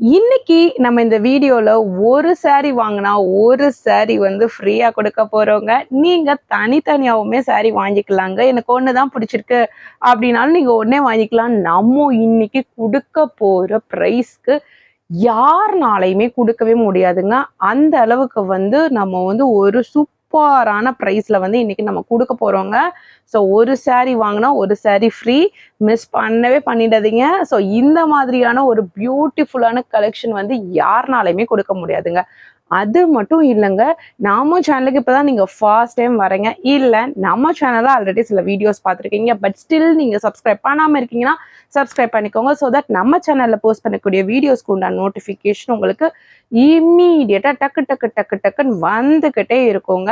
இன்னைக்கு நம்ம இந்த வீடியோல ஒரு saree வாங்கினா ஒரு saree வந்து ஃப்ரீயா கொடுக்க போறோங்க. நீங்க தனித்தனியாவுமே saree வாங்கிக்கலாங்க. எனக்கு ஒண்ணுதான் பிடிச்சிருக்கு அப்படின்னாலும் நீங்க ஒண்ணே வாங்கிக்கலாம். நம்ம இன்னைக்கு கொடுக்க போற பிரைஸ்க்கு யாருனாலையுமே கொடுக்கவே முடியாதுங்க. அந்த அளவுக்கு வந்து நம்ம வந்து ஒரு சூப்பரான பிரைஸ்ல வந்து இன்னைக்கு நம்ம கொடுக்க போறோங்க. ஸோ ஒரு saree வாங்கினா ஒரு saree ஃப்ரீ. மிஸ் பண்ணவே பண்ணிடாதீங்க. ஸோ இந்த மாதிரியான ஒரு பியூட்டிஃபுல்லான கலெக்ஷன் வந்து யாருனாலையுமே கொடுக்க முடியாதுங்க. அது மட்டும் இல்லைங்க, நம்ம சேனலுக்கு இப்பதான் நீங்க ஃபர்ஸ்ட் டைம் வரீங்க, இல்ல நம்ம சேனல்ல ஆல்ரெடி சில வீடியோஸ் பார்த்துருக்கீங்க, பட் ஸ்டில் நீங்க சப்ஸ்கிரைப் பண்ணாம இருக்கீங்கன்னா சப்ஸ்கிரைப் பண்ணிக்கோங்க. ஸோ தட் நம்ம சேனல்ல போஸ்ட் பண்ணக்கூடிய வீடியோஸ்க்கு உண்டான நோட்டிஃபிகேஷன் உங்களுக்கு இம்மீடியட்டா டக்கு டக்கு டக்கு டக்குன்னு வந்துகிட்டே இருக்குங்க.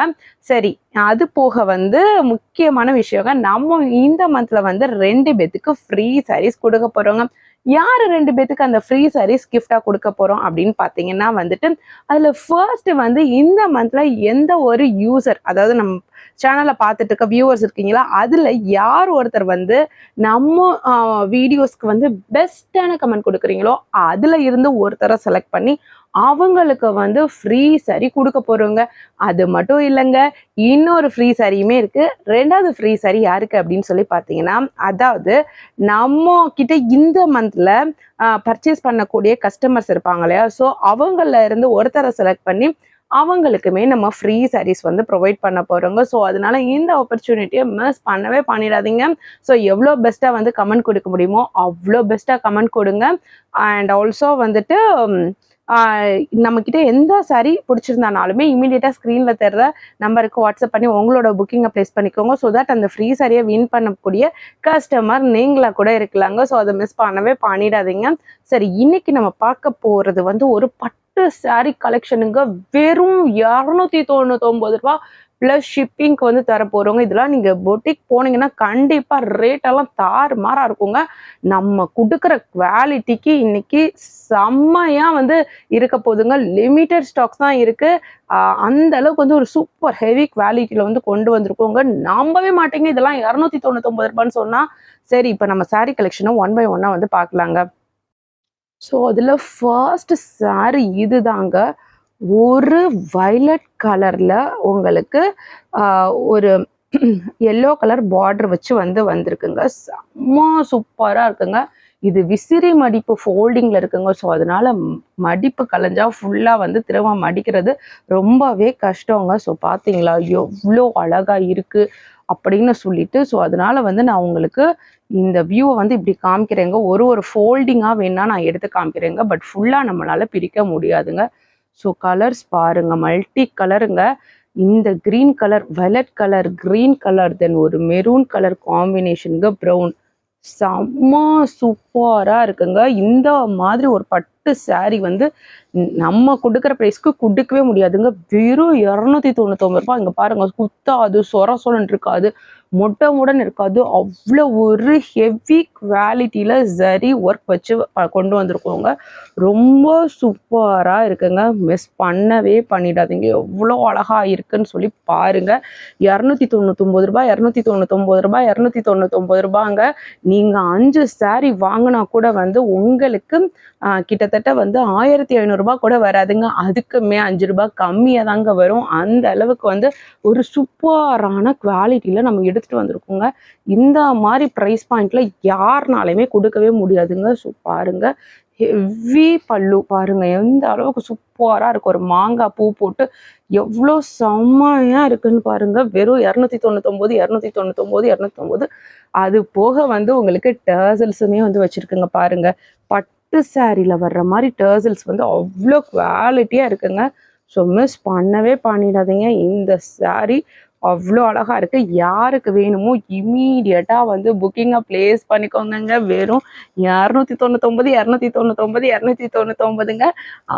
சரி, அது போக வந்து முக்கியமான விஷயங்க, நம்ம இந்த மந்த்ல வந்து 2 பேத்துக்கு ஃப்ரீ சாரீஸ் கொடுக்க போறோங்க. யாரு 2 பேத்துக்கு அந்த ஃப்ரீ சாரீஸ் கிஃப்டா கொடுக்க போறோம் அப்படின்னு பாத்தீங்கன்னா வந்துட்டு, அதுல ஃபர்ஸ்ட் வந்து இந்த மந்த்ல எந்த ஒரு யூசர், அதாவது நம்ம சேனலை பார்த்துட்டு இருக்க வியூவர்ஸ் இருக்கீங்களா, அதுல யார் ஒருத்தர் வந்து நம்ம வீடியோஸ்க்கு வந்து பெஸ்டான கமெண்ட் கொடுக்குறீங்களோ அதுல இருந்து ஒருத்தரை செலக்ட் பண்ணி அவங்களுக்கு வந்து ஃப்ரீ saree கொடுக்க போறோங்க. அது மட்டும் இல்லைங்க, இன்னொரு ஃப்ரீ சாரியுமே இருக்கு. 2வது ஃப்ரீ சாரி யாருக்கு அப்படின்னு சொல்லி பார்த்தீங்கன்னா, அதாவது நம்ம கிட்ட இந்த மந்த்ல பர்ச்சேஸ் பண்ணக்கூடிய கஸ்டமர்ஸ் இருப்பாங்க இல்லையா, ஸோ அவங்கள இருந்து ஒருத்தரை செலக்ட் பண்ணி அவங்களுக்குமே நம்ம ஃப்ரீ சாரீஸ் வந்து ப்ரொவைட் பண்ண போறோங்க. ஸோ அதனால இந்த ஆப்பர்ச்சுனிட்டியை மிஸ் பண்ணவே பண்ணிடாதீங்க. ஸோ எவ்வளோ பெஸ்ட்டாக வந்து கமெண்ட் கொடுக்க முடியுமோ அவ்வளோ பெஸ்ட்டாக கமெண்ட் கொடுங்க. அண்ட் ஆல்சோ வந்துட்டு நம்மக்கிட்ட எந்த சாரீ பிடிச்சிருந்தானாலுமே இமீடியட்டாக ஸ்க்ரீனில் தர்ற நம்பருக்கு வாட்ஸ்அப் பண்ணி உங்களோட புக்கிங்கை ப்ளேஸ் பண்ணிக்கோங்க. ஸோ தட் அந்த ஃப்ரீ சாரியை வின் பண்ணக்கூடிய கஸ்டமர் நீங்களாக கூட இருக்கலாங்க. ஸோ அதை மிஸ் பண்ணவே பண்ணிடாதீங்க. சரி, இன்னைக்கு நம்ம பார்க்க போகிறது வந்து ஒரு பட்டு சாரீ கலெக்ஷனுங்க. வெறும் 299 ரூபா ப்ளஸ் ஷிப்பிங்க்கு வந்து தர போகிறோங்க. இதெல்லாம் நீங்கள் பொட்டிக் போனீங்கன்னா கண்டிப்பாக ரேட்டெல்லாம் தாறுமாறாக இருக்குங்க. நம்ம கொடுக்குற குவாலிட்டிக்கு இன்னைக்கு செம்மையாக வந்து இருக்க போதுங்க. லிமிட்டட் ஸ்டாக்ஸ் தான் இருக்குது. அந்த அளவுக்கு வந்து ஒரு சூப்பர் ஹெவி குவாலிட்டியில் வந்து கொண்டு வந்திருக்கோங்க. நம்பவே மாட்டேங்க, இதெல்லாம் 299 ரூபான்னு சொன்னால். சரி, இப்போ நம்ம சாரீ கலெக்ஷனை ஒன் பை ஒன்னாக வந்து பார்க்கலாங்க. ஸோ அதில் ஃபர்ஸ்ட் சாரீ இதுதாங்க. ஒரு வயலட் கலர்ல உங்களுக்கு ஒரு எல்லோ கலர் பார்டர் வச்சு வந்திருக்குங்க. செம்ம சூப்பரா இருக்குங்க. இது விசிறி மடிப்பு ஃபோல்டிங்ல இருக்குங்க. ஸோ அதனால மடிப்பு கலைஞ்சா ஃபுல்லா வந்து திரும்ப மடிக்கிறது ரொம்பவே கஷ்டங்க. ஸோ பார்த்தீங்களா எவ்வளோ அழகா இருக்கு அப்படின்னு சொல்லிட்டு. ஸோ அதனால வந்து நான் உங்களுக்கு இந்த வியூவை வந்து இப்படி காமிக்கிறேங்க. ஒரு ஃபோல்டிங்கா வேணா நான் எடுத்து காமிக்கிறேங்க, பட் ஃபுல்லா நம்மளால பிரிக்க முடியாதுங்க. ஸோ கலர்ஸ் பாருங்க, மல்டி கலருங்க. இந்த green colour, violet colour, green colour, then ஒரு மெரூன் கலர் காம்பினேஷனுங்க, ப்ரௌன். செம்ம சூப்பராக இருக்குங்க. இந்த மாதிரி ஒரு பட்டு சாரீ வந்து நம்ம கொடுக்குற ப்ரைஸ்க்கு கொடுக்கவே முடியாதுங்க. வெறும் 299 ரூபாய். இங்கே பாருங்க, குத்தாது, சொரன்னு இருக்காது, மொட்டமுடன் இருக்காது. அவ்வளோ ஒரு ஹெவி குவாலிட்டியில் ஜரி ஒர்க் வச்சு கொண்டு வந்திருக்கோங்க. ரொம்ப சூப்பராக இருக்குங்க. மிஸ் பண்ணவே பண்ணிடாதீங்க. எவ்வளோ அழகாக இருக்குன்னு சொல்லி பாருங்க. 299 ரூபாய், 299 ரூபாய், 299 ரூபாங்க. நீங்கள் 5 சாரீ வாங்கினா கூட வந்து உங்களுக்கு கிட்டத்தட்ட வந்து 1500 ரூபாய் கூட வராதுங்க. அதுக்குமே 5 ரூபாய் கம்மியாக தாங்க வரும். அந்த அளவுக்கு வந்து ஒரு சூப்பரான குவாலிட்டியில் நம்ம எடுத்துகிட்டு வந்திருக்கோங்க. இந்த மாதிரி ப்ரைஸ் பாயிண்ட்ல யாருனாலையுமே கொடுக்கவே முடியாதுங்க. ஸோ பாருங்க, ஹெவி பல்லு பாருங்க, எந்த அளவுக்கு சூப்பராக இருக்கும். ஒரு மாங்காய் பூ போட்டு எவ்வளோ செம்மையா இருக்குன்னு பாருங்க. வெறும் 299, 299, 299. அது போக வந்து உங்களுக்கு டர்சல்ஸுமே வந்து வச்சிருக்குங்க பாருங்க. பட்டு சாரியில வர்ற மாதிரி டர்சல்ஸ் வந்து அவ்வளோ குவாலிட்டியா இருக்குங்க. ஸோ மிஸ் பண்ணவே பண்ணிடாதீங்க. இந்த சாரீ அவ்வளோ அழகா இருக்கு. யாருக்கு வேணுமோ இமீடியட்டா வந்து புக்கிங்கை பிளேஸ் பண்ணிக்கோங்க. வெறும் 299, 299, 299ங்க.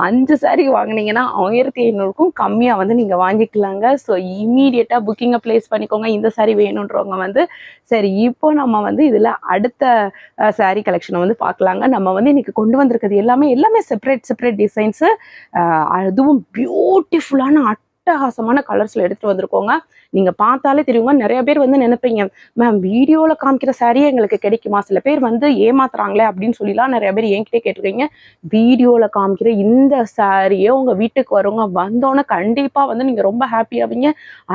5 சாரீ வாங்கினீங்கன்னா 1500க்கும் கம்மியாக வந்து நீங்கள் வாங்கிக்கலாங்க. ஸோ இமீடியட்டாக புக்கிங்கை பிளேஸ் பண்ணிக்கோங்க இந்த சாரீ வேணுன்றவங்க வந்து. சரி, இப்போ நம்ம வந்து இதில் அடுத்த சாரீ கலெக்ஷனை வந்து பார்க்கலாங்க. நம்ம வந்து இன்னைக்கு கொண்டு வந்திருக்கிறது எல்லாமே செப்பரேட் டிசைன்ஸு. அதுவும் பியூட்டிஃபுல்லான அட்டகாசமான கலர்ஸ்ல எடுத்துட்டு வந்திருக்கோங்க. நீங்க பார்த்தாலே தெரியுங்க. நிறைய பேர் வந்து நினைப்பீங்க, மேம் வீடியோல காமிக்கிற சாரியே எங்களுக்கு கிடைக்குமா? சில பேர் வந்து ஏமாத்துறாங்களே அப்படின்னு சொல்லிலாம் நிறைய பேர் என்கிட்ட கேட்டிருக்கீங்க. வீடியோல காமிக்கிற இந்த சாரியே உங்க வீட்டுக்கு வருங்க. வந்தோன்னே கண்டிப்பா வந்து நீங்க ரொம்ப ஹாப்பி ஆவீங்க.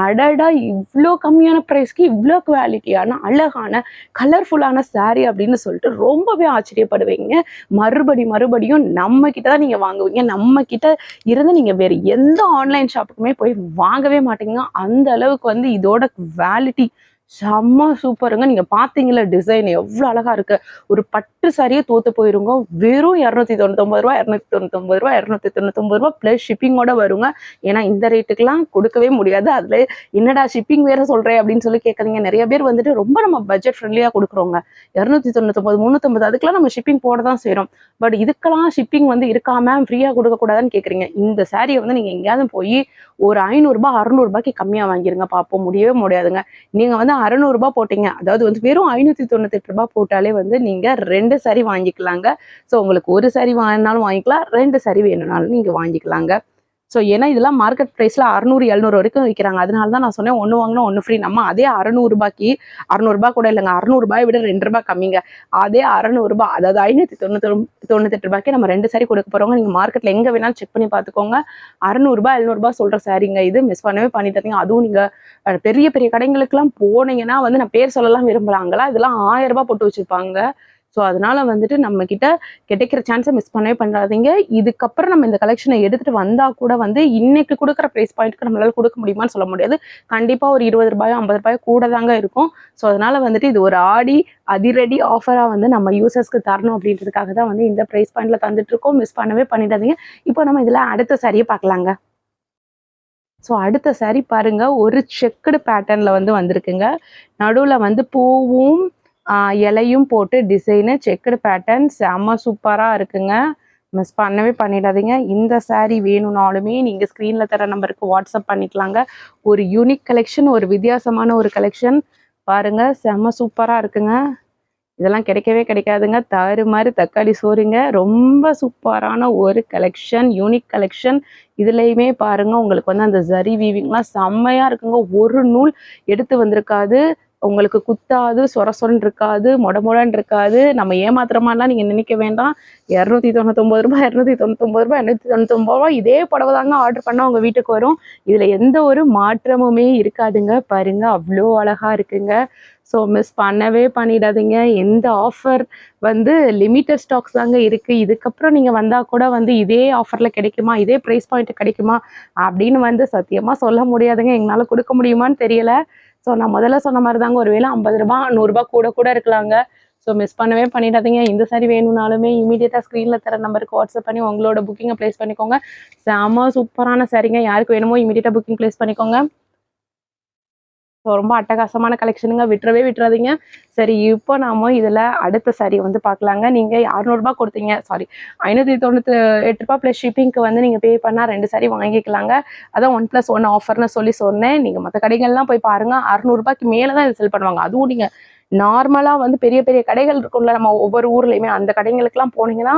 அடடா! இவ்ளோ கம்மியான பிரைஸ்க்கு இவ்ளோ குவாலிட்டியான அழகான கலர்ஃபுல்லான சாரி அப்படின்னு சொல்லிட்டு ரொம்பவே ஆச்சரியப்படுவீங்க. மறுபடியும் நம்ம கிட்ட தான் நீங்க வாங்குவீங்க. நம்ம கிட்ட இருந்து நீங்க வேற எந்த ஆன்லைன் ஷாப்புக்குமே போய் வாங்கவே மாட்டீங்க. அந்த அளவுக்கு வந்து இதோட குவாலிட்டி செம்ம சூப்பருங்க. நீங்க பாத்தீங்களா டிசைன் எவ்வளவு அழகா இருக்கு. ஒரு பட்டு சாரியே தோத்து போயிருங்க. வெறும் ரூ. 299 ரூ. 299 பிளஸ் ஷிப்பிங்கோட வருங்க. ஏன்னா இந்த ரேட்டுக்கெல்லாம் கொடுக்கவே முடியாது. அதுல என்னடா ஷிப்பிங் வேற சொல்றேன் அப்படின்னு சொல்லி கேட்காதீங்க. நிறைய பேர் வந்துட்டு ரொம்ப நம்ம பட்ஜெட் ஃப்ரெண்ட்லியா கொடுக்குறோங்க. 299 350 அதுக்கெல்லாம் நம்ம ஷிப்பிங் போட தான் செய்யறோம். பட் இதுக்கெல்லாம் ஷிப்பிங் வந்து இருக்காம ஃப்ரீயா கொடுக்க கூடாதுன்னு கேக்குறீங்க. இந்த சாரியை வந்து நீங்க எங்கேயாவது போய் ஒரு 500 ரூபாய் 600 ரூபாய்க்கு கம்மியா வாங்கிருங்க பாப்போம். முடியவே முடியாதுங்க. நீங்க வந்து 600 ரூபாய் போட்டீங்க, அதாவது வந்து வெறும் 598 ரூபாய் போட்டாலே வந்து நீங்க 2 சாரி வாங்கிக்கலாங்க. ஸோ உங்களுக்கு ஒரு சாரி வேணாலும் வாங்கிக்கலாம், 2 சாரி வேணும்னாலும் நீங்க வாங்கிக்கலாங்க. ஸோ ஏன்னா இதெல்லாம் மார்க்கெட் ப்ரைஸில் 600 700 வரைக்கும் விற்கிறாங்க. அதனால தான் நான் சொன்னேன் 1 வாங்கினா 1 ஃப்ரீ. நம்ம அதே 600 ரூபாய்க்கு 600 ரூபாய் கூட இல்லைங்க, 600 ரூபாயை விட 2 ரூபாய் கம்மிங்க. அதே 600 ரூபாய் அதாவது 598 ரூபாய்க்கு நம்ம 2 சாரி கொடுக்க போகிறோங்க. நீங்கள் மார்க்கெட்டில் எங்கே வேணாலும் செக் பண்ணி பார்த்துக்கோங்க. 600 ரூபாய் 700 ரூபாய் சொல்கிற சாரிங்க இது. மிஸ் பண்ணவே பண்ணிட்டாதீங்க. அதுவும் நீங்கள் பெரிய பெரிய கடைங்களுக்குலாம் போனீங்கன்னா வந்து நான் பேர் சொல்லலாம் விரும்பலாங்களா, இதெல்லாம் 1000 ரூபாய் போட்டு வச்சுருப்பாங்க. ஸோ அதனால வந்துட்டு நம்ம கிட்ட கிடைக்கிற சான்ஸை மிஸ் பண்ணவே பண்ணாதீங்க. இதுக்கப்புறம் நம்ம இந்த கலெக்ஷனை எடுத்துட்டு வந்தா கூட வந்து இன்னைக்கு கொடுக்குற ப்ரைஸ் பாயிண்ட்க்கு நம்மளால கொடுக்க முடியுமான்னு சொல்ல முடியாது. கண்டிப்பா ஒரு 20 ரூபாயோ 50 ரூபாயோ கூட தாங்க இருக்கும். ஸோ அதனால வந்துட்டு இது ஒரு ஆடி அதிரடி ஆஃபரா வந்து நம்ம யூசர்ஸ்க்கு தரணும் அப்படின்றதுக்காக தான் வந்து இந்த ப்ரைஸ் பாயிண்ட்ல தந்துட்டு இருக்கோம். மிஸ் பண்ணவே பண்ணிடாதீங்க. இப்போ நம்ம இதுல அடுத்த சாரியை பார்க்கலாங்க. ஸோ அடுத்த சாரி பாருங்க, ஒரு செக்குடு பேட்டர்ன்ல வந்து வந்திருக்குங்க. நடுவில் வந்து பூவும் இலையும் போட்டு டிசைனு செக்குடு பேட்டர்ன் செம்ம சூப்பராக இருக்குங்க. மிஸ் பண்ணவே பண்ணிடாதீங்க. இந்த சாரீ வேணும்னாலுமே நீங்கள் ஸ்க்ரீனில் தர நம்பருக்கு வாட்ஸ்அப் பண்ணிக்கலாங்க. ஒரு யூனிக் கலெக்ஷன், ஒரு வித்தியாசமான ஒரு கலெக்ஷன் பாருங்கள், செம்ம சூப்பராக இருக்குங்க. இதெல்லாம் கிடைக்கவே கிடைக்காதுங்க. தாறு மாதிரி தக்காளி சோறுங்க. ரொம்ப சூப்பரான ஒரு கலெக்ஷன், யூனிக் கலெக்ஷன். இதுலேயுமே பாருங்கள் உங்களுக்கு வந்து அந்த ஜரி வீவிங்லாம் செம்மையாக இருக்குங்க. ஒரு நூல் எடுத்து வந்திருக்காது, உங்களுக்கு குத்தாது, சொர சொரன்னு இருக்காது, மொடன்னு இருக்காது. நம்ம ஏமாத்திரமாலாம் நீங்கள் நினைக்க வேண்டாம். 299 ரூபாய் 299 ரூபாய் 299 ரூபாய் இதே புடவை தாங்க ஆர்டர் பண்ணால் உங்கள் வீட்டுக்கு வரும். இதில் எந்த ஒரு மாற்றமுமே இருக்காதுங்க. பாருங்க அவ்வளோ அழகாக இருக்குங்க. ஸோ மிஸ் பண்ணவே பண்ணிடாதீங்க. எந்த ஆஃபர் வந்து லிமிட்டட் ஸ்டாக்ஸ் தாங்க இருக்குது. இதுக்கப்புறம் நீங்கள் வந்தால் கூட வந்து இதே ஆஃபரில் கிடைக்குமா, இதே ப்ரைஸ் பாயிண்ட் கிடைக்குமா அப்படின்னு வந்து சத்தியமாக சொல்ல முடியாதுங்க. எங்களால் கொடுக்க முடியுமான்னு தெரியல. ஸோ நான் முதல்ல சொன்ன மாதிரி தாங்க, ஒரு வேளை 50 ரூபாய் 100 ரூபாய் கூட இருக்கலாங்க. ஸோ மிஸ் பண்ணவே பண்ணிடாதீங்க. இந்த சாரி வேணும்னாலுமே இமீடியட்டாக ஸ்க்ரீனில் தர நம்பருக்கு வாட்ஸ்அப் பண்ணி உங்களோட புக்கிங்கை ப்ளேஸ் பண்ணிக்கோங்க. செம சூப்பரான சாரிங்க. யாருக்கு வேணுமோ இமீடியட்டாக புக்கிங் ப்ளேஸ் பண்ணிக்கோங்க. ரொம்ப அட்டகாசமான கலெக்ஷனுங்க. விட்டுறவே விட்டுறாதீங்க. சரி, இப்போ நாம இதில் அடுத்த சாரி வந்து பார்க்கலாங்க. நீங்கள் 600 ரூபாய் கொடுத்தீங்க, சாரி 598 ரூபாய் ப்ளஸ் ஷிப்பிங்க்கு வந்து நீங்கள் பே பண்ணால் 2 சாரி வாங்கிக்கலாங்க. அதான் 1+1 ஆஃபர்னு சொல்லி சொன்னேன். நீங்கள் மற்ற கடைகள்லாம் போய் பாருங்கள், 600 ரூபாய்க்கு மேலே தான் இது செல் பண்ணுவாங்க. அதுவும் நீங்கள் நார்மலாக வந்து பெரிய பெரிய கடைகள் இருக்கும்ல நம்ம ஒவ்வொரு ஊர்லேயுமே, அந்த கடைகளுக்கெல்லாம் போனீங்கன்னா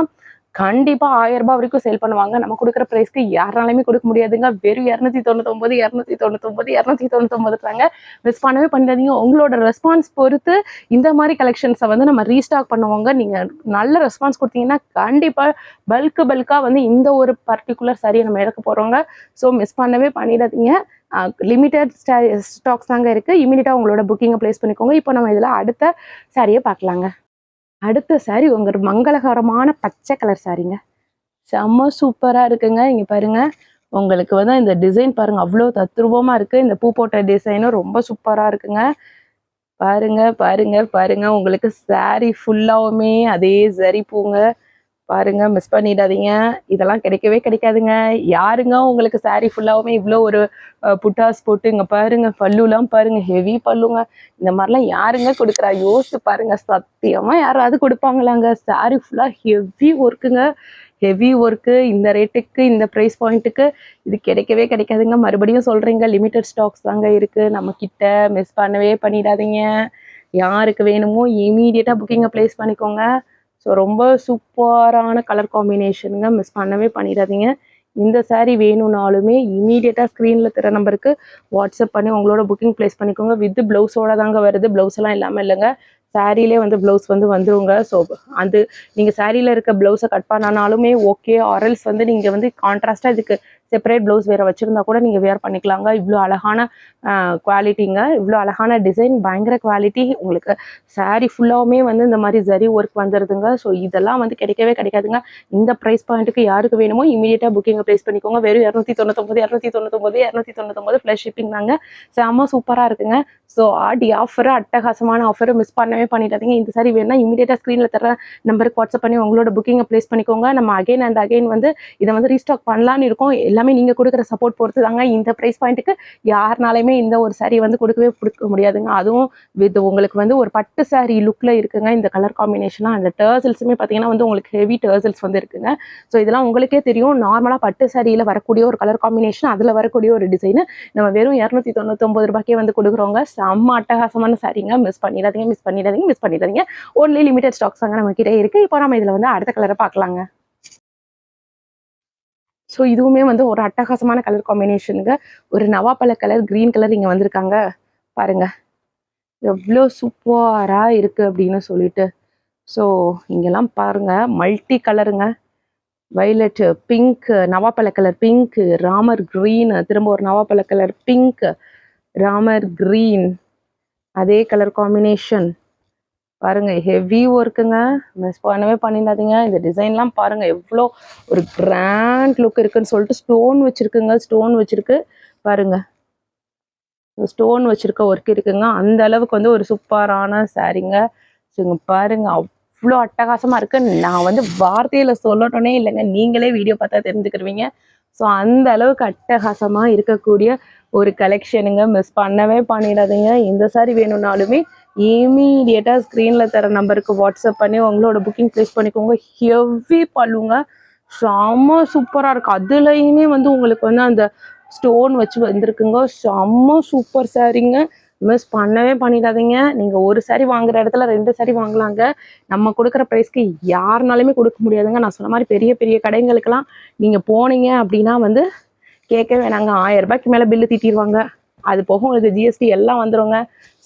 கண்டிப்பா 1000 ரூபாய் வரைக்கும் சேல் பண்ணுவாங்க. நம்ம கொடுக்குற பிரைஸ்க்கு யாராலையுமே கொடுக்க முடியாதுங்க. வெறும் 299 தாங்க. மிஸ் பண்ணவே பண்ணிடாதீங்க. உங்களோட ரெஸ்பான்ஸ் பொறுத்து இந்த மாதிரி கலெக்ஷன்ஸை வந்து நம்ம ரீஸ்டாக் பண்ணுவாங்க. நீங்க நல்ல ரெஸ்பான்ஸ் கொடுத்தீங்கன்னா கண்டிப்பா பல்கா வந்து இந்த ஒரு பர்டிகுலர் சாரியை நம்ம எடுக்க போறோங்க. ஸோ மிஸ் பண்ணவே பண்ணிடாதீங்க. லிமிட்டட் ஸ்டாக்ஸ் தாங்க இருக்கு. இமீடியட்டா உங்களோட புக்கிங்கை பிளேஸ் பண்ணிக்கோங்க. இப்போ நம்ம இதுல அடுத்த சாரியை பார்க்கலாங்க. அடுத்த சாரி உங்க மங்களகரமான பச்சை கலர் சாரிங்க. செம்ம சூப்பரா இருக்குங்க. இங்க பாருங்க, உங்களுக்கு வந்து இந்த டிசைன் பாருங்க அவ்வளோ தத்ரூபமா இருக்கு. இந்த பூ போட்ட டிசைனும் ரொம்ப சூப்பரா இருக்குங்க. பாருங்க பாருங்க பாருங்க, உங்களுக்கு சாரி ஃபுல்லாவுமே அதே சரி பூங்க. பாருங்க, மிஸ் பண்ணிடாதீங்க. இதெல்லாம் கிடைக்கவே கிடைக்காதுங்க. யாருங்க உங்களுக்கு சாரி ஃபுல்லாவுமே இவ்வளோ ஒரு புட்டாஸ் போட்டு, இங்க பாருங்க பல்லுலாம் பாருங்க, ஹெவி பல்லுங்க. இந்த மாதிரிலாம் யாருங்க கொடுக்குறா? யோசிச்சு பாருங்க. சத்தியமா யாராவது கொடுப்பாங்களாங்க? சாரி ஃபுல்லா ஹெவி ஒர்க்குங்க. ஹெவி ஒர்க்கு இந்த ரேட்டுக்கு, இந்த ப்ரைஸ் பாயிண்ட்டுக்கு இது கிடைக்கவே கிடைக்காதுங்க. மறுபடியும் சொல்றீங்க, லிமிட்டட் ஸ்டாக்ஸ் தாங்க இருக்கு நம்ம கிட்ட. மிஸ் பண்ணவே பண்ணிடாதீங்க. யாருக்கு வேணுமோ இமீடியட்டா புக்கிங்கை பிளேஸ் பண்ணிக்கோங்க. ஸோ ரொம்ப சூப்பரான கலர் காம்பினேஷனுங்க. மிஸ் பண்ணவே பண்ணிடாதீங்க. இந்த saree வேணும்னாலுமே இமீடியட்டாக ஸ்க்ரீனில் தர நம்பருக்கு வாட்ஸ்அப் பண்ணி உங்களோட புக்கிங் ப்ளேஸ் பண்ணிக்கோங்க. வித் ப்ளவுஸோட தாங்க வருது, ப்ளவுஸ் எல்லாம் இல்லாமல் இல்லைங்க. சாரிலே வந்து ப்ளவுஸ் வந்து வந்துருங்க. ஸோ அது நீங்கள் சாரியில் இருக்க ப்ளவுஸை கட் பண்ணனாலுமே ஓகே, ஆரல்ஸ் வந்து நீங்கள் வந்து கான்ட்ராஸ்ட்டாக இதுக்கு செப்பரேட் ப்ளவுஸ் வேறு வச்சுருந்தா கூட நீங்கள் வேர் பண்ணிக்கலாங்க. இவ்வளோ அழகான குவாலிட்டிங்க, இவ்வளோ அழகான டிசைன், பயங்கர குவாலிட்டி. உங்களுக்கு சாரீ ஃபுல்லாகவுமே வந்து இந்த மாதிரி ஜரி ஒர்க் வந்துடுதுங்க. ஸோ இதெல்லாம் வந்து கிடைக்கவே கிடைக்காதுங்க. இந்த ப்ரைஸ் பாயிண்ட்டுக்கு யாருக்கு வேணுமோ இமீடியட்டாக புக்கிங்கை ப்ளேஸ் பண்ணிக்கோங்க. வெறும் 299 ப்ளஸ் ஷிப்பிங் தாங்க. செம்ம சூப்பராக இருக்குங்க. ஸோ ஆடி ஆஃபர், அட்டகாசமான ஆஃபர், மிஸ் பண்ணவே பண்ணிடாதீங்க. இந்த சாரி வேணும்னா இமீடியட்டாக ஸ்க்ரீனில் தர நம்பருக்கு வாட்ஸ்அப் பண்ணி உங்களோட புக்கிங்கை ப்ளேஸ் பண்ணிக்கோங்க. நம்ம அகைன் அண்ட் அகைன் வந்து இதை வந்து ரீஸ்டாக் பண்ணலான்னு இருக்கோம். எல்லாமே நீங்கள் கொடுக்குற சப்போர்ட் பொறுத்து தாங்க. இந்த ப்ரைஸ் பாயிண்ட்டுக்கு யாருனாலுமே இந்த ஒரு சாரி வந்து கொடுக்க முடியாதுங்க. அதுவும் வித் உங்களுக்கு வந்து ஒரு பட்டு சாரி லுக்கில் இருக்குங்க. இந்த கலர் காம்பினேஷனாக அந்த டர்சல்ஸுமே பார்த்தீங்கன்னா வந்து உங்களுக்கு ஹெவி டர்சல்ஸ் வந்து இருக்குங்க. ஸோ இதெல்லாம் உங்களுக்கே தெரியும், நார்மலாக பட்டு சாரியில் வரக்கூடிய ஒரு கலர் காம்பினேஷன், அதில் வரக்கூடிய ஒரு டிசைனு நம்ம வெறும் 299 ரூபாய்க்கே வந்து கொடுக்குறோங்க. செம்ம அட்டகாசமான சாரீங்க. மிஸ் பண்ணிடாதீங்க. ஒன்லி லிமிடெட் ஸ்டாக்ஸ் தாங்க நம்ம கிட்டே இருக்குது. இப்போ நம்ம இதில் வந்து அடுத்த கலரை பார்க்கலாங்க. ஸோ இதுவுமே வந்து ஒரு அட்டகாசமான கலர் காம்பினேஷனுங்க. ஒரு நவாப்பழ கலர், கிரீன் கலர் இங்கே வந்திருக்காங்க பாருங்க, எவ்வளோ சூப்பராக இருக்குது அப்படின்னு சொல்லிட்டு. ஸோ இங்கெல்லாம் பாருங்க, மல்டி கலருங்க. வைலட், பிங்க், நவாப்பழ கலர் பிங்க், ராமர் கிரீன், திரும்ப ஒரு நவாப்பழ கலர் பிங்க், ராமர் கிரீன், அதே கலர் காம்பினேஷன் பாருங்க, ஹெவி ஒர்க்குங்க. மிஸ் பண்ணவே பண்ணிடாதீங்க. இந்த டிசைன்லாம் பாருங்க, எவ்வளோ ஒரு கிராண்ட் லுக் இருக்குன்னு சொல்லிட்டு ஸ்டோன் வச்சிருக்குங்க. ஸ்டோன் வச்சிருக்கு பாருங்க, ஸ்டோன் வச்சிருக்க ஒர்க் இருக்குங்க. அந்த அளவுக்கு வந்து ஒரு சூப்பரான சாரீங்க. ஸோ பாருங்க, அவ்வளோ அட்டகாசமாக இருக்குது. நான் வந்து வார்த்தையில் சொல்லணுன்னே இல்லைங்க, நீங்களே வீடியோ பார்த்தா தெரிஞ்சுக்கிருவீங்க. ஸோ அந்த அளவுக்கு அட்டகாசமாக இருக்கக்கூடிய ஒரு கலெக்ஷனுங்க. மிஸ் பண்ணவே பண்ணிடாதீங்க. இந்த சாரி வேணும்னாலுமே இமீடியட்டாக ஸ்க்ரீனில் தர நம்பருக்கு வாட்ஸ்அப் பண்ணி உங்களோட புக்கிங் ப்ளேஸ் பண்ணிக்கோங்க. ஹெவி பல்லுங்க, செம்ம சூப்பராக இருக்குது. அதுலேயுமே வந்து உங்களுக்கு வந்து அந்த ஸ்டோன் வச்சு வந்திருக்குங்க. செம்ம சூப்பர் சாரீங்க. மிஸ் பண்ணவே பண்ணிடாதீங்க. நீங்கள் ஒரு சாரி வாங்குற இடத்துல 2 சாரி வாங்கலாங்க. நம்ம கொடுக்குற ப்ரைஸ்க்கு யாருனாலுமே கொடுக்க முடியாதுங்க. நான் சொன்ன மாதிரி பெரிய பெரிய கடைங்களுக்கெல்லாம் நீங்கள் போனீங்க அப்படின்னா வந்து கேட்க வேணாங்க, 1000 ரூபாய்க்கு மேலே பில்லு தீட்டிடுவாங்க. அது போக உங்களுக்கு ஜிஎஸ்டி எல்லாம் வந்துடுங்க.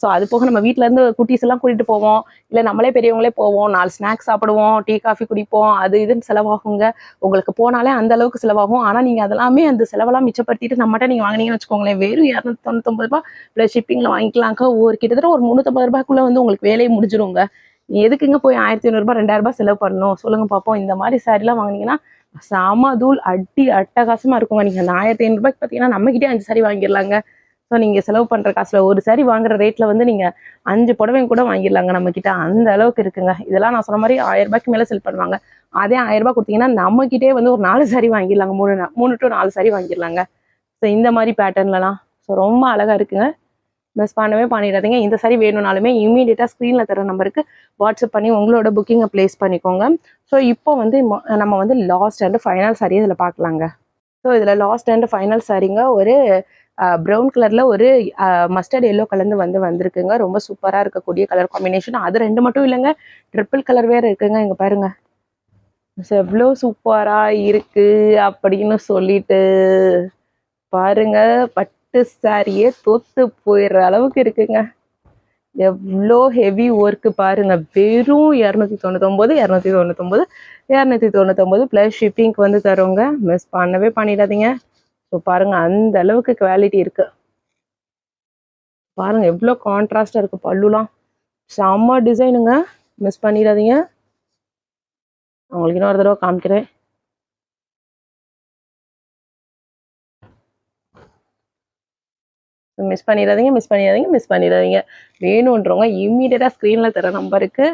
ஸோ அது போக நம்ம வீட்டிலேருந்து குட்டீஸ் எல்லாம் கூட்டிகிட்டு போவோம், இல்லை நம்மளே பெரியவங்களே போவோம், 4 ஸ்நாக்ஸ் சாப்பிடுவோம், டீ காஃபி குடிப்போம், அது இதுன்னு செலவாகுங்க. உங்களுக்கு போனாலே அந்த அளவுக்கு செலவாகும். ஆனால் நீங்கள் அதெல்லாமே அந்த செலவெல்லாம் மிச்சப்படுத்திட்டு நம்மகிட்ட நீங்கள் வாங்கினீங்கன்னு வச்சுக்கோங்களேன், வெறும் 299 ரூபா ப்ளஸ் ஷிப்பிங்கில் வாங்கிக்கலாங்க. கிட்டத்தட்ட ஒரு 350 ரூபாய்க்குள்ளே வந்து உங்களுக்கு வேலையை முடிஞ்சிருங்க. நீ எதுக்குங்க போய் 1500 2000 செலவு பண்ணணும் சொல்லுங்க பார்ப்போம். இந்த மாதிரி சாரிலாம் வாங்கினீங்கன்னா செம தூள் அடி அட்டகாசமாக இருக்குங்க. நீங்கள் அந்த 1500 ரூபாய்க்கு பார்த்தீங்கன்னா நம்மகிட்டே 5 சாரி வாங்கிடலாங்க. ஸோ நீங்கள் செலவு பண்ணுற காசில் ஒரு சாரி வாங்குற ரேட்டில் வந்து நீங்கள் 5 புடவைங்க கூட வாங்கிடலாங்க நம்மக்கிட்ட, அந்த அளவுக்கு இருக்குங்க. இதெல்லாம் நான் சொன்ன மாதிரி 1000 ரூபாய்க்கு மேலே செல் பண்ணுவாங்க. அதே 1000 ரூபாய் கொடுத்தீங்கன்னா நம்மக்கிட்டே வந்து ஒரு 4 சாரி வாங்கிடலாங்க, 3 to 4 சாரி வாங்கிடலாங்க. ஸோ இந்த மாதிரி பேட்டர்ன்லலாம் ஸோ ரொம்ப அழகாக இருக்குங்க. மிஸ் பண்ணவே பண்ணிடாதீங்க. இந்த சாரி வேணும்னாலுமே இமீடியட்டாக ஸ்க்ரீனில் தர நம்பருக்கு வாட்ஸ்அப் பண்ணி உங்களோட புக்கிங்கை ப்ளேஸ் பண்ணிக்கோங்க. ஸோ இப்போ வந்து நம்ம வந்து லாஸ்ட் அண்ட் ஃபைனல் சாரி இதில் பார்க்கலாங்க. ஸோ இதில் லாஸ்ட் அண்ட் ஃபைனல் சாரிங்க, ஒரு ப்ரௌன் கலரில் ஒரு மஸ்டர்ட் எல்லோ கலந்து வந்திருக்குங்க. ரொம்ப சூப்பராக இருக்கக்கூடிய கலர் காம்பினேஷன். அது 2 மட்டும் இல்லைங்க, ட்ரிப்பிள் கலர் வேறு இருக்குங்க. இங்கே பாருங்க, எவ்வளோ சூப்பராக இருக்குது அப்படின்னு சொல்லிட்டு பாருங்க. பட்டு சாரியே தோத்து போயிடுற அளவுக்கு இருக்குங்க. எவ்வளோ ஹெவி ஒர்க்கு பாருங்க. வெறும் 299 ப்ளஸ் ஷிப்பிங்க்கு வந்து தருவோங்க. மிஸ் பண்ணவே பண்ணிடாதீங்க. ஸோ பாருங்க, அந்த அளவுக்கு குவாலிட்டி இருக்கு பாருங்க. எவ்வளோ கான்ட்ராஸ்டாக இருக்கு பல்லுலாம், செம்ம டிசைனுங்க. மிஸ் பண்ணிடாதீங்க. உங்களுக்கு இன்னொரு தடவை காமிக்கிறேன். மிஸ் பண்ணிடாதீங்க. வேணுன்றவங்க இம்மீடியட்டாக ஸ்க்ரீனில் தர நம்பருக்கு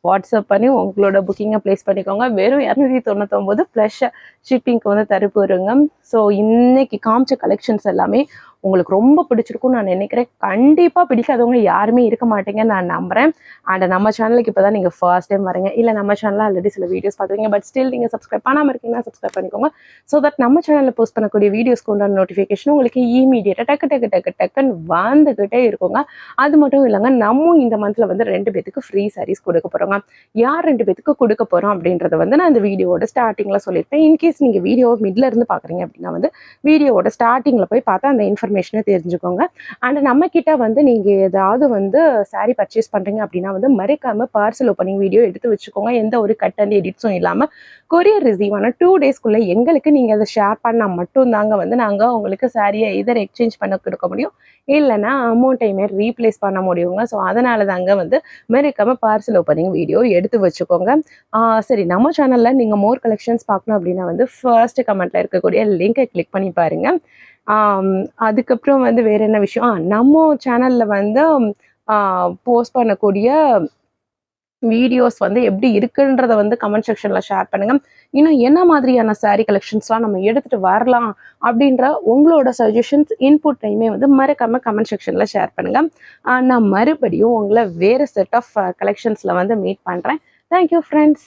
வாட்ஸ்அப் பண்ணி உங்களோட புக்கிங்கை ப்ளேஸ் பண்ணிக்கோங்க. வெறும் 299 ப்ளஸ் ஷிப்பிங்க்கு வந்து தருப்புருங்க. ஸோ இன்னைக்கு காமிச்ச கலெக்ஷன்ஸ் எல்லாமே உங்களுக்கு ரொம்ப பிடிச்சிருக்கும்னு நான் நினைக்கிறேன். கண்டிப்பாக பிடிக்காதவங்க யாருமே இருக்க மாட்டீங்கன்னு நான் நம்புகிறேன். அண்ட் நம்ம சேனலுக்கு இப்போ தான் நீங்கள் ஃபர்ஸ்ட் டைம் வரீங்க, இல்லை நம்ம சேனலில் ஆல்ரெடி சில வீடியோஸ் பார்த்துருக்கீங்க, பட் ஸ்டில் நீங்கள் சப்ஸ்கிரைப் பண்ணாமல் இருக்கீங்கன்னா சப்ஸ்கிரைப் பண்ணிக்கோங்க. ஸோ தட் நம்ம சேனலில் போஸ்ட் பண்ணக்கூடிய வீடியோஸ்க்கு உண்டான நோட்டிஃபிகேஷன் உங்களுக்கு இமீடியட்டாக டக்குன்னு வந்துக்கிட்டே இருக்குங்க. அது மட்டும் இல்லைங்க, நம்ம இந்த மந்தில் வந்து 2 பேத்துக்கு ஃப்ரீ சாரீஸ் கொடுக்க போகிறோங்க. யார் 2 பேத்துக்கு கொடுக்க போகிறோம் அப்படின்றத வந்து நான் இந்த வீடியோவோட ஸ்டார்டிங்கில் சொல்லியிருப்பேன். இன்கேஸ் நீங்கள் வீடியோ மிட்ல இருந்து பார்க்குறீங்க அப்படின்னா வந்து வீடியோவோட ஸ்டார்டிங்கில் போய் பார்த்தா அந்த இன்ஃபர்மேஷனை தெரிஞ்சுக்கோங்க. அண்ட் நம்ம கிட்ட வந்து நீங்கள் ஏதாவது வந்து சாரீ பர்ச்சேஸ் பண்ணுறீங்க அப்படின்னா வந்து மறக்காமல் பார்சல் ஓப்பனிங் வீடியோ எடுத்து வச்சுக்கோங்க. எந்த ஒரு கட் அண்ட் எடிட்ஸும் இல்லாமல் கொரியர் ரிசீவ் ஆன 2 டேஸ்க்குள்ளே எங்களுக்கு நீங்கள் அதை ஷேர் பண்ணால் மட்டும்தாங்க வந்து நாங்கள் உங்களுக்கு சாரியை இதர் எக்ஸ்சேஞ்ச் பண்ண கொடுக்க முடியும், இல்லைன்னா அமௌண்ட்டையுமே ரீப்ளேஸ் பண்ண முடியுங்க. ஸோ அதனால தாங்க வந்து மறக்காமல் பார்சல் ஓப்பனிங் வீடியோ எடுத்து வச்சுக்கோங்க. சரி, நம்ம சேனலில் நீங்கள் மோர் கலெக்ஷன்ஸ் பார்க்கணும் அப்படின்னா வந்து ஃபர்ஸ்ட் கமெண்ட்டில் இருக்கக்கூடிய லிங்கை கிளிக் பண்ணி பாருங்கள். அதுக்கப்புறம் வந்து வேறு என்ன விஷயம், நம்ம சேனலில் வந்து போஸ்ட் பண்ணக்கூடிய வீடியோஸ் வந்து எப்படி இருக்குன்றத வந்து கமெண்ட் செக்ஷனில் ஷேர் பண்ணுங்கள். இன்னும் என்ன மாதிரியான சாரீ கலெக்ஷன்ஸ்லாம் நம்ம எடுத்துகிட்டு வரலாம் அப்படின்ற உங்களோட சஜஷன்ஸ் இன்புட்டையுமே வந்து மறக்காமல் கமெண்ட் செக்ஷனில் ஷேர் பண்ணுங்கள். நான் மறுபடியும் உங்களை வேறு செட் ஆஃப் கலெக்ஷன்ஸில் வந்து மீட் பண்ணுறேன். Thank you friends.